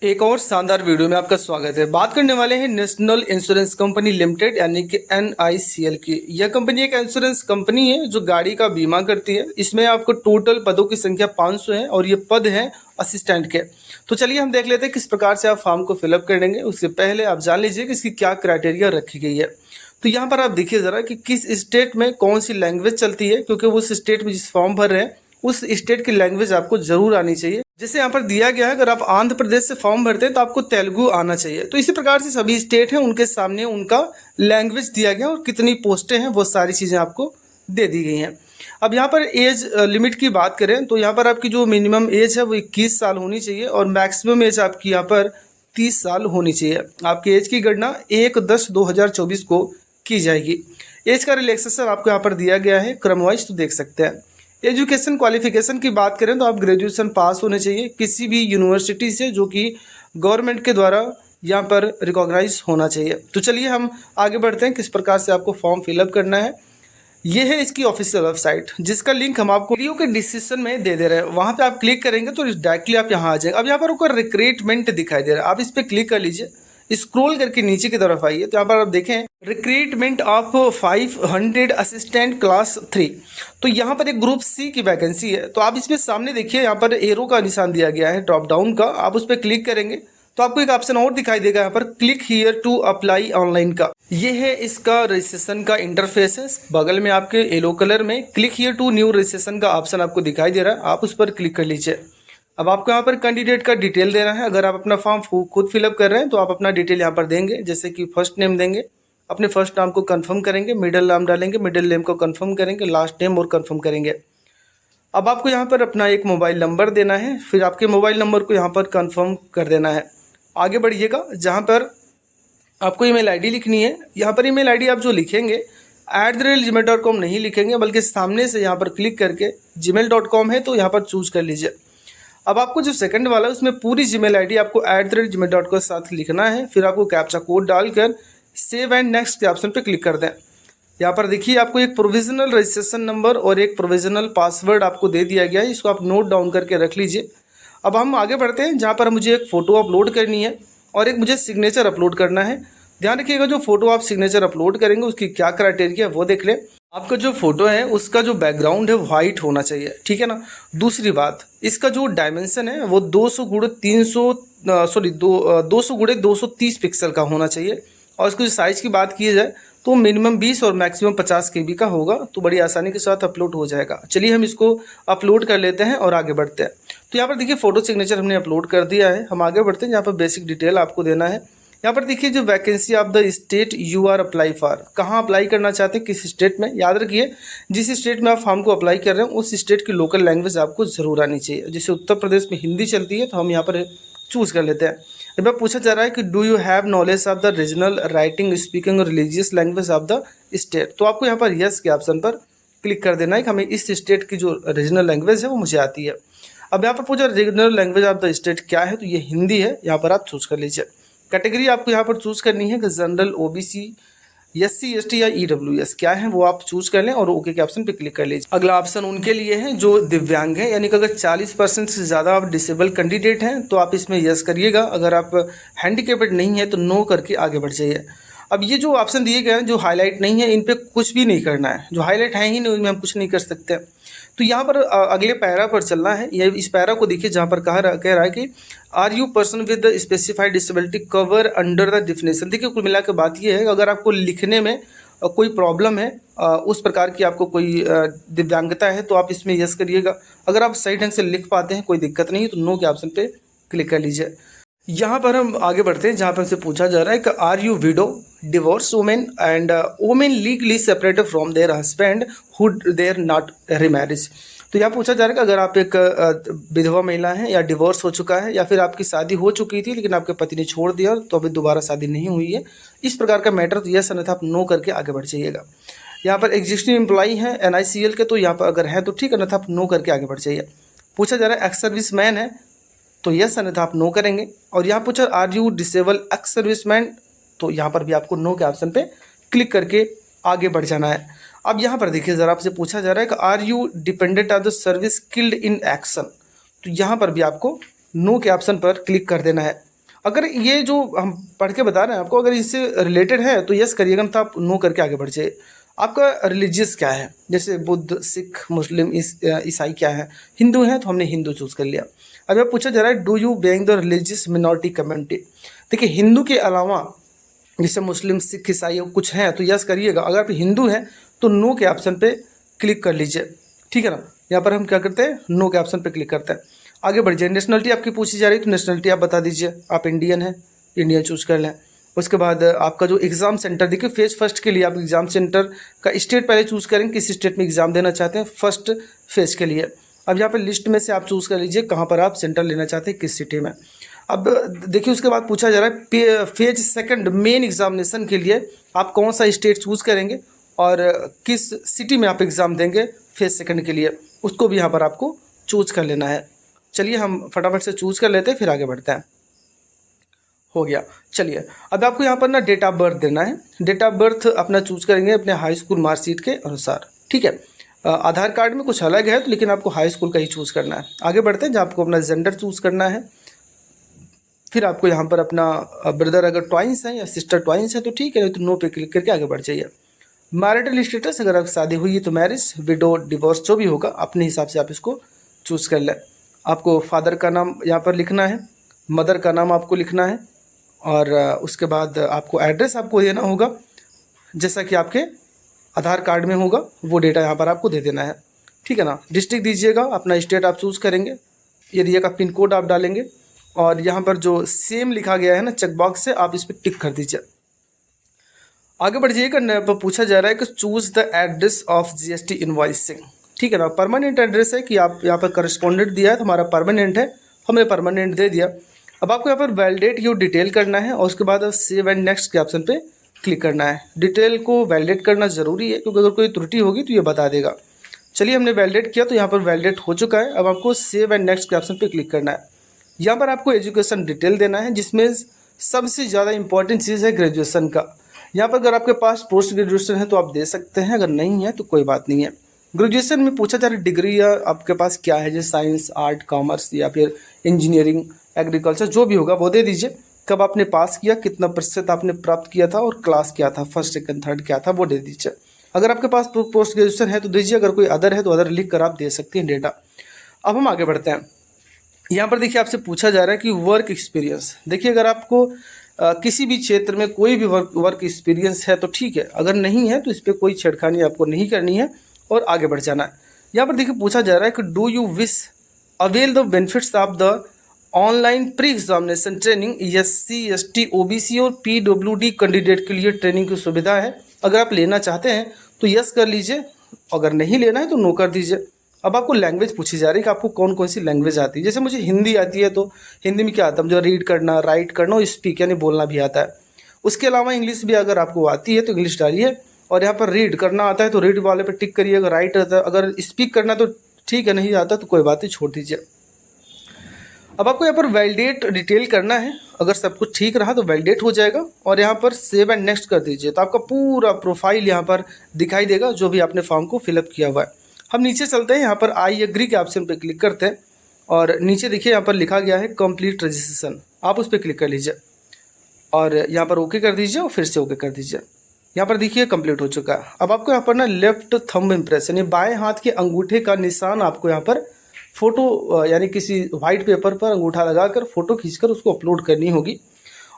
एक और शानदार वीडियो में आपका स्वागत है। बात करने वाले हैं नेशनल इंश्योरेंस कंपनी लिमिटेड यानी कि NICL की। यह कंपनी एक इंश्योरेंस कंपनी है जो गाड़ी का बीमा करती है। इसमें आपको टोटल पदों की संख्या 500 है और ये पद हैं असिस्टेंट के। तो चलिए हम देख लेते हैं किस प्रकार से आप फॉर्म को फिलअप कर देंगे। उससे पहले आप जान लीजिए कि इसकी क्या क्राइटेरिया रखी गई है। तो यहाँ पर आप देखिए ज़रा कि किस स्टेट में कौन सी लैंग्वेज चलती है, क्योंकि उस स्टेट में जिस फॉर्म भर रहे हैं उस स्टेट की लैंग्वेज आपको जरूर आनी चाहिए। जैसे यहाँ पर दिया गया है, अगर आप आंध्र प्रदेश से फॉर्म भरते हैं तो आपको तेलुगु आना चाहिए। तो इसी प्रकार से सभी स्टेट हैं उनके सामने उनका लैंग्वेज दिया गया और कितनी पोस्टें हैं वो सारी चीज़ें आपको दे दी गई हैं। अब यहाँ पर एज लिमिट की बात करें तो यहाँ पर आपकी जो मिनिमम एज है वो 21 साल होनी चाहिए और मैक्सिमम एज आपकी यहाँ पर 30 साल होनी चाहिए। आपकी एज की गणना 1/10/2024 को की जाएगी। एज का रिलैक्सेशन आपको यहाँ पर दिया गया है क्रमवाइज, तो देख सकते हैं। एजुकेशन क्वालिफिकेशन की बात करें तो आप ग्रेजुएशन पास होने चाहिए किसी भी यूनिवर्सिटी से जो कि गवर्नमेंट के द्वारा यहाँ पर रिकॉग्नाइज होना चाहिए। तो चलिए हम आगे बढ़ते हैं किस प्रकार से आपको फॉर्म फिलअप करना है। ये है इसकी ऑफिशियल वेबसाइट जिसका लिंक हम आपको वीडियो के डिस्क्रिप्शन में दे रहे हैं। वहाँ पे आप क्लिक करेंगे तो डायरेक्टली आप यहाँ आ जाएंगे। अब यहाँ पर ऊपर रिक्रूटमेंट दिखाई दे रहा है, आप इस पर क्लिक कर लीजिए। स्क्रॉल करके नीचे की तरफ आइए तो यहाँ पर आप देखें रिक्रूटमेंट ऑफ 500 असिस्टेंट क्लास 3। तो यहाँ पर एक ग्रुप सी की वैकेंसी है। तो आप इसमें सामने देखिए यहाँ पर एरो का निशान दिया गया है ड्रॉप डाउन का। आप उस पर क्लिक करेंगे तो आपको एक ऑप्शन और दिखाई देगा यहाँ पर click here to apply online का। ये है इसका रजिस्ट्रेशन का इंटरफेस है। बगल में आपके येलो कलर में click here to new registration का ऑप्शन आपको दिखाई दे रहा है, आप उस पर क्लिक कर लीजिए। अब आपको यहाँ पर कैंडिडेट का डिटेल देना है। अगर आप अपना फॉर्म खुद फिलअप कर रहे हैं तो आप अपना डिटेल यहाँ पर देंगे, जैसे कि फर्स्ट नेम देंगे, अपने फर्स्ट नाम को कंफर्म करेंगे, मिडिल नाम डालेंगे, मिडिल नेम को कंफर्म करेंगे, लास्ट नेम और कंफर्म करेंगे। अब आपको यहाँ पर अपना एक मोबाइल नंबर देना है, फिर आपके मोबाइल नंबर को यहाँ पर कंफर्म कर देना है। आगे बढ़िएगा, जहाँ पर आपको ईमेल आईडी लिखनी है। यहाँ पर ईमेल आईडी आप जो लिखेंगे @gmail.com नहीं लिखेंगे, बल्कि सामने से यहाँ पर क्लिक करके gmail.com है तो यहाँ पर चूज कर लीजिए। अब आपको जो सेकंड वाला है उसमें पूरी जीमेल आईडी आपको @gmail.com के साथ लिखना है। फिर आपको कैप्चा कोड डालकर सेव एंड नेक्स्ट के ऑप्शन पे क्लिक कर दें। यहाँ पर देखिए आपको एक प्रोविजनल रजिस्ट्रेशन नंबर और एक प्रोविजनल पासवर्ड आपको दे दिया गया है, इसको आप नोट डाउन करके रख लीजिए। अब हम आगे बढ़ते हैं, जहाँ पर मुझे एक फ़ोटो अपलोड करनी है और एक मुझे सिग्नेचर अपलोड करना है। ध्यान रखिएगा जो फोटो आप सिग्नेचर अपलोड करेंगे उसकी क्या क्राइटेरिया है वो देख लें। आपका जो फोटो है उसका जो बैकग्राउंड है वाइट होना चाहिए, ठीक है ना। दूसरी बात, इसका जो डायमेंशन है वो 200x230 पिक्सल का होना चाहिए। और इसको जो साइज़ की बात की जाए तो मिनिमम 20 और मैक्सिमम 50 KB का होगा, तो बड़ी आसानी के साथ अपलोड हो जाएगा। चलिए हम इसको अपलोड कर लेते हैं और आगे बढ़ते हैं। तो यहाँ पर देखिए फ़ोटो सिग्नेचर हमने अपलोड कर दिया है। हम आगे बढ़ते हैं, यहाँ पर बेसिक डिटेल आपको देना है। यहाँ पर देखिए जो vacancy of the state you are apply for, कहाँ अप्लाई करना चाहते हैं, किस स्टेट में। याद रखिए जिस स्टेट में आप फॉर्म को अप्लाई कर रहे हैं उस स्टेट की लोकल लैंग्वेज आपको ज़रूर आनी चाहिए। जैसे उत्तर प्रदेश में हिंदी चलती है तो हम यहाँ पर चूज़ कर लेते हैं। अब पूछा जा रहा है कि do you have knowledge of the regional writing speaking और religious language of the state. तो आपको यहाँ पर यस के ऑप्शन पर क्लिक कर देना है कि हमें इस स्टेट की जो रीजनल लैंग्वेज है वो मुझे आती है। अब यहाँ पर पूछा regional language of the state क्या है, तो ये हिंदी है। यहाँ पर आप चूज़ कर लीजिए। कैटेगरी आपको यहाँ पर चूज़ करनी है कि जनरल, OBC, SC ST या EWS क्या है वो आप चूज़ कर लें और ओके के ऑप्शन पे क्लिक कर लीजिए। अगला ऑप्शन उनके लिए है जो दिव्यांग है, यानी कि अगर 40% से ज़्यादा आप डिसेबल कैंडिडेट हैं तो आप इसमें यस करिएगा। अगर आप हैंडीकेप्ड नहीं है तो नो करके आगे बढ़ जाइए। अब ये जो ऑप्शन दिए गए हैं जो हाईलाइट नहीं है इन पर कुछ भी नहीं करना है, जो हाईलाइट है ही नहीं उनमें हम कुछ नहीं कर सकते। तो यहाँ पर अगले पैरा पर चलना है। ये इस पैरा को देखिए जहाँ पर कह रहा है कि are you person with the specified disability cover under the definition. देखिए कुल मिला के बात ये है कि अगर आपको लिखने में कोई प्रॉब्लम है, उस प्रकार की आपको कोई दिव्यांगता है तो आप इसमें यस करिएगा। अगर आप सही ढंग से लिख पाते हैं कोई दिक्कत नहीं है तो नो के ऑप्शन पे क्लिक कर लीजिए। यहाँ पर हम आगे बढ़ते हैं, जहाँ पर हमसे पूछा जा रहा है कि are you widow, divorce women and women legally separated from their husband who their not remarriage. तो यहाँ पूछा जा रहा है कि अगर आप एक विधवा महिला हैं या डिवोर्स हो चुका है या फिर आपकी शादी हो चुकी थी लेकिन आपके पति ने छोड़ दिया तो अभी दोबारा शादी नहीं हुई है, इस प्रकार का मैटर, तो यस अन्यथा आप नो करके आगे बढ़ जाइएगा। यहाँ पर एग्जिस्टिंग एम्प्लॉई हैं NICL के, तो यहाँ पर अगर है तो ठीक, अन्यथा आप नो करके आगे बढ़ जाइए। पूछा जा रहा है एक्स सर्विस मैन है तो यस अन्यथा आप नो करेंगे। और यहाँ पूछा are you disable ex serviceman, तो यहाँ पर भी आपको नो के ऑप्शन पे क्लिक करके आगे बढ़ जाना है। अब यहाँ पर देखिए ज़रा आपसे पूछा जा रहा है कि are you dependent of the service skilled in action, तो यहाँ पर भी आपको नो के ऑप्शन पर क्लिक कर देना है। अगर ये जो हम पढ़ के बता रहे हैं आपको, अगर इससे रिलेटेड है तो यस करिएगा, तो आप नो करके आगे बढ़ जाइए। आपका रिलीजियस क्या है, जैसे बुद्ध, सिख, मुस्लिम, ईसाई क्या है, हिंदू है तो हमने हिंदू चूज़ कर लिया। अब यह पूछा जा रहा है do you belong the religious minority community. देखिए हिंदू के अलावा जैसे मुस्लिम, सिख, ईसाई कुछ हैं तो यस करिएगा। अगर आप हिंदू हैं तो नो के ऑप्शन पे क्लिक कर लीजिए, ठीक है ना। यहाँ पर हम क्या करते हैं, नो के ऑप्शन पे क्लिक करते हैं, आगे बढ़ जाए। नेशनलिटी आपकी पूछी जा रही है तो नेशनलिटी आप बता दीजिए, आप इंडियन हैं, इंडियन चूज़ कर लें। उसके बाद आपका जो एग्ज़ाम सेंटर, देखिए फेज फर्स्ट के लिए आप एग्ज़ाम सेंटर का स्टेट पहले चूज़ करेंगे, किस स्टेट में एग्ज़ाम देना चाहते हैं फर्स्ट फेज के लिए। अब यहाँ पर लिस्ट में से आप चूज़ कर लीजिए कहाँ पर आप सेंटर लेना चाहते हैं, किस सिटी में। अब देखिए उसके बाद पूछा जा रहा है फेज सेकंड मेन एग्जामिनेशन के लिए आप कौन सा स्टेट चूज़ करेंगे और किस सिटी में आप एग्ज़ाम देंगे फेज सेकंड के लिए, उसको भी यहाँ पर आपको चूज़ कर लेना है। चलिए हम फटाफट से चूज़ कर लेते हैं, फिर आगे बढ़ते हैं। हो गया, चलिए अब आपको यहाँ पर ना डेट ऑफ बर्थ देना है। डेट ऑफ बर्थ अपना चूज़ करेंगे अपने हाई स्कूल मार्कशीट के अनुसार, ठीक है। आधार कार्ड में कुछ अलग है तो लेकिन आपको हाई स्कूल का ही चूज़ करना है। आगे बढ़ते हैं, जहाँ आपको अपना जेंडर चूज़ करना है। फिर आपको यहाँ पर अपना ब्रदर अगर ट्वाइंस है या सिस्टर ट्वाइंस है तो ठीक है, नहीं तो नो पे क्लिक करके आगे बढ़ जाइए। मैरिटल स्टेटस, अगर आप शादी हुई है तो मैरिज, विडो, डिवोर्स जो भी होगा अपने हिसाब से आप इसको चूज़ कर लें। आपको फादर का नाम यहाँ पर लिखना है, मदर का नाम आपको लिखना है और उसके बाद आपको एड्रेस आपको देना होगा जैसा कि आपके आधार कार्ड में होगा, वो डेटा यहाँ पर आपको दे देना है, ठीक है ना। डिस्ट्रिक्ट दीजिएगा, अपना स्टेट आप चूज़ करेंगे, एरिया का पिन कोड आप डालेंगे और यहाँ पर जो सेम लिखा गया है ना चेक बॉक्स से आप इस पर टिक कर दीजिए। आगे बढ़ जाइएगा। पूछा जा रहा है कि choose the address of GST invoicing, ठीक है ना। परमानेंट एड्रेस है कि आप यहाँ पर करस्पॉन्डेंट दिया है तो हमारा परमानेंट है, हमने परमानेंट दे दिया। अब आपको यहाँ पर वैलिडेट योर डिटेल करना है और उसके बाद सेव एंड नेक्स्ट के ऑप्शन पे क्लिक करना है। डिटेल को वैलिडेट करना ज़रूरी है क्योंकि अगर कोई त्रुटि होगी तो ये बता देगा। चलिए हमने वैलिडेट किया तो यहाँ पर वैलिडेट हो चुका है। अब आपको सेव एंड नेक्स्ट के ऑप्शन पे क्लिक करना है। यहाँ पर आपको एजुकेशन डिटेल देना है जिसमें सबसे ज़्यादा इंपॉर्टेंट चीज़ है ग्रेजुएशन का। यहाँ पर अगर आपके पास पोस्ट ग्रेजुएशन है तो आप दे सकते हैं, अगर नहीं है तो कोई बात नहीं है। ग्रेजुएशन में पूछा जा रहा है डिग्री या आपके पास क्या है, जैसे साइंस, आर्ट, कॉमर्स या फिर इंजीनियरिंग, एग्रीकल्चर जो भी होगा वो दे दीजिए। कब आपने पास किया, कितना प्रतिशत आपने प्राप्त किया था और क्लास क्या था, फर्स्ट सेकंड थर्ड क्या था वो दे दीजिए। अगर आपके पास पोस्ट ग्रेजुएशन है तो दीजिए, अगर कोई अदर है तो अदर लिख कर आप दे सकते हैं डेटा। अब हम आगे बढ़ते हैं। यहाँ पर देखिए आपसे पूछा जा रहा है कि वर्क एक्सपीरियंस। देखिए अगर आपको किसी भी क्षेत्र में कोई भी वर्क एक्सपीरियंस है तो ठीक है, अगर नहीं है तो इस पर कोई छेड़खानी आपको नहीं करनी है और आगे बढ़ जाना है। यहाँ पर देखिए पूछा जा रहा है कि do you wish avail the benefits of the online pre examination training. SC, ST, OBC और PWD कैंडिडेट के लिए ट्रेनिंग की सुविधा है। अगर आप लेना चाहते हैं तो यस कर लीजिए, अगर नहीं लेना है तो नो कर दीजिए। अब आपको लैंग्वेज पूछी जा रही है कि आपको कौन कौन सी लैंग्वेज आती है। जैसे मुझे हिंदी आती है तो हिंदी में क्या आता है, मुझे रीड करना, राइट करना और स्पीक यानी बोलना भी आता है। उसके अलावा इंग्लिश भी अगर आपको आती है तो इंग्लिश डालिए और यहाँ पर रीड करना आता है तो रीड वाले पर टिक करिए। अगर राइट आता है, अगर स्पीक करना तो ठीक है, नहीं आता तो कोई बात नहीं, छोड़ दीजिए। अब आपको यहाँ पर वैलिडेट डिटेल करना है, अगर सब कुछ ठीक रहा तो वैलिडेट हो जाएगा और यहाँ पर सेव एंड नेक्स्ट कर दीजिए तो आपका पूरा प्रोफाइल यहाँ पर दिखाई देगा जो भी आपने फॉर्म को फिलअप किया हुआ है। हम नीचे चलते हैं, यहाँ पर आई एग्री के ऑप्शन पर क्लिक करते हैं और नीचे देखिए यहाँ पर लिखा गया है कंप्लीट रजिस्ट्रेशन, आप उस पर क्लिक कर लीजिए और यहाँ पर ओके कर दीजिए और फिर से ओके कर दीजिए। यहाँ पर देखिए कंप्लीट हो चुका है। अब आपको यहाँ पर ना लेफ्ट थंब इम्प्रेशन, ये बाएं हाथ के अंगूठे का निशान आपको यहाँ पर फोटो यानी किसी वाइट पेपर पर अंगूठा लगाकर फोटो खींचकर उसको अपलोड करनी होगी।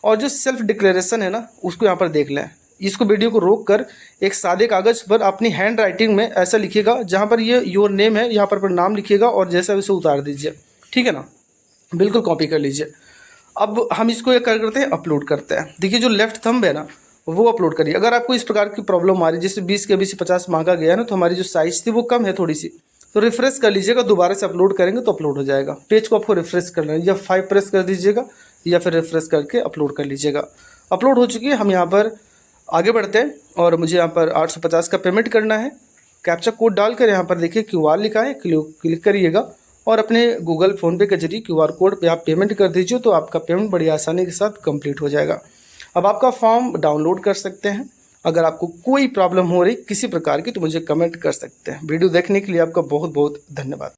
और जो सेल्फ डिक्लेरेशन है ना उसको यहाँ पर देख लें। इसको वीडियो को रोक कर एक सादे कागज़ पर अपनी हैंड राइटिंग में ऐसा लिखिएगा, जहाँ पर ये योर नेम है यहाँ पर नाम लिखिएगा और जैसा वैसे उतार दीजिए, ठीक है ना, बिल्कुल कॉपी कर लीजिए। अब हम इसको क्या करते हैं, अपलोड करते हैं। देखिए जो लेफ्ट थंब है ना वो अपलोड करिए। अगर आपको इस प्रकार की प्रॉब्लम आ रही है, जैसे 20 के 20 50 मांगा गया है ना, तो हमारी जो साइज़ थी वो कम है थोड़ी सी, तो रिफ्रेश कर लीजिएगा, दोबारा से अपलोड करेंगे तो अपलोड हो जाएगा। पेज को आपको रिफ्रेश करना है, या 5 प्रेस कर दीजिएगा या फिर रिफ्रेश करके अपलोड कर लीजिएगा। अपलोड हो चुकी है। हम यहाँ पर आगे बढ़ते हैं और मुझे यहाँ पर 850 का पेमेंट करना है। कैप्चा कोड डालकर यहाँ पर देखिए QR लिखा है, क्लिक करिएगा और अपने गूगल फ़ोनपे के जरिए QR कोड पे आप पेमेंट कर दीजिए तो आपका पेमेंट बड़ी आसानी के साथ कंप्लीट हो जाएगा। अब आपका फॉर्म डाउनलोड कर सकते हैं। अगर आपको कोई प्रॉब्लम हो रही किसी प्रकार की तो मुझे कमेंट कर सकते हैं। वीडियो देखने के लिए आपका बहुत बहुत धन्यवाद।